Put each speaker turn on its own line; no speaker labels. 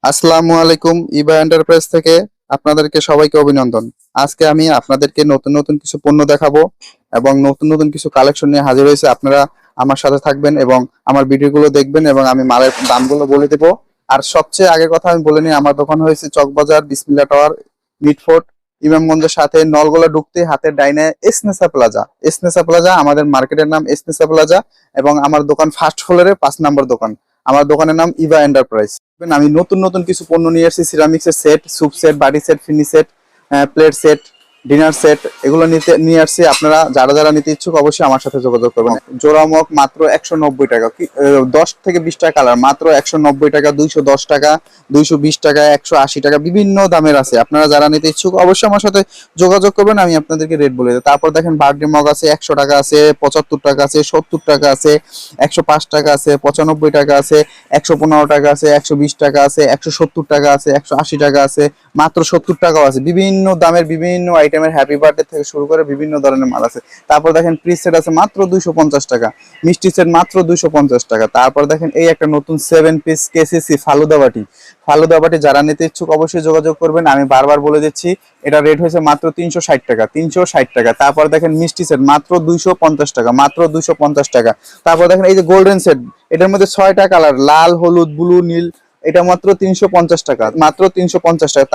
আসসালামু আলাইকুম। ইবা এন্টারপ্রাইজ থেকে আপনাদেরকে সবাইকে অভিনন্দন। আজকে আমি আপনাদেরকে নতুন নতুন কিছু পণ্য দেখাবো এবং নতুন নতুন কিছু কালেকশন নিয়ে হাজির হয়েছে। আপনারা আমার সাথে থাকবেন এবং আমার ভিডিওগুলো দেখবেন এবং আমি মালের দামগুলো বলে দেবো। আর সবচেয়ে আগের কথা আমি বলে নিই, আমার দোকান হয়েছে চকবাজার বিসমিল্লা টাওয়ার, মিটফোর্ট, ইমামগঞ্জের সাথে নলগোলা ঢুকতে হাতের ডাইনে এসনেসা প্লাজা। এসনেসা প্লাজা আমাদের মার্কেটের নাম, এসনেসা প্লাজা। এবং আমার দোকান ফার্স্ট ফ্লোরে 5 নম্বর দোকান। আমার দোকানের নাম ইভা এন্টারপ্রাইজ। আমি নতুন নতুন কিছু পণ্য নিয়ে আসছি, সিরামিক্সের সেট, স্যুপ সেট, বাটি সেট, ফিনি set, plate set, dinner set, এগুলো নিয়ে আসছি। আপনারা যারা যারা নিতে ইচ্ছুক অবশ্যই আমার সাথে যোগাযোগ করবেন। জোড়া মগ মাত্র 190 টাকা, 10 থেকে 20টা কালার মাত্র 190 টাকা, 210 টাকা, 220 টাকা, 180 টাকা, বিভিন্ন দামের আছে। আপনারা যারা নিতে ইচ্ছুক অবশ্যই আমার সাথে যোগাযোগ করবেন, আমি আপনাদেরকে রেট বলে দেব। তারপর দেখেন বার্থডে মগ আছে, 100 টাকা আছে, 75 টাকা আছে, 70 টাকা আছে, 105 টাকা আছে, 95 টাকা আছে, 115 টাকা আছে, 120 টাকা আছে, 170 টাকা আছে, 180 টাকা আছে, মাত্র 70 টাকাও আছে। বিভিন্ন দামের বিভিন্ন আইটেমের হ্যাপি বার্থডে থেকে শুরু করে বিভিন্ন ধরনের মাল আছে। তারপর দেখেন প্রি সেট আছে মাত্র 250 টাকা, মিষ্টি সেট মাত্র 250 টাকা। তারপর দেখেন এই একটা নতুন 7 পিস কেসিসি ফালুদা বাটি। ফালুদা বাটি যারা নিতে ইচ্ছুক অবশ্যই যোগাযোগ করবেন, আমি বারবার বলে দিচ্ছি। এটা রেট হয়েছে মাত্র 360 টাকা, 360 টাকা। তারপর দেখেন মিষ্টি সেট মাত্র 250 টাকা, মাত্র 250 টাকা। তারপর দেখেন এই যে গোল্ডেন সেট, এটার মধ্যে 6টা কালার, লাল, হলুদ, ব্লু, নীল, এটা মাত্র 350 টাকা, মাত্র 350 টাকা।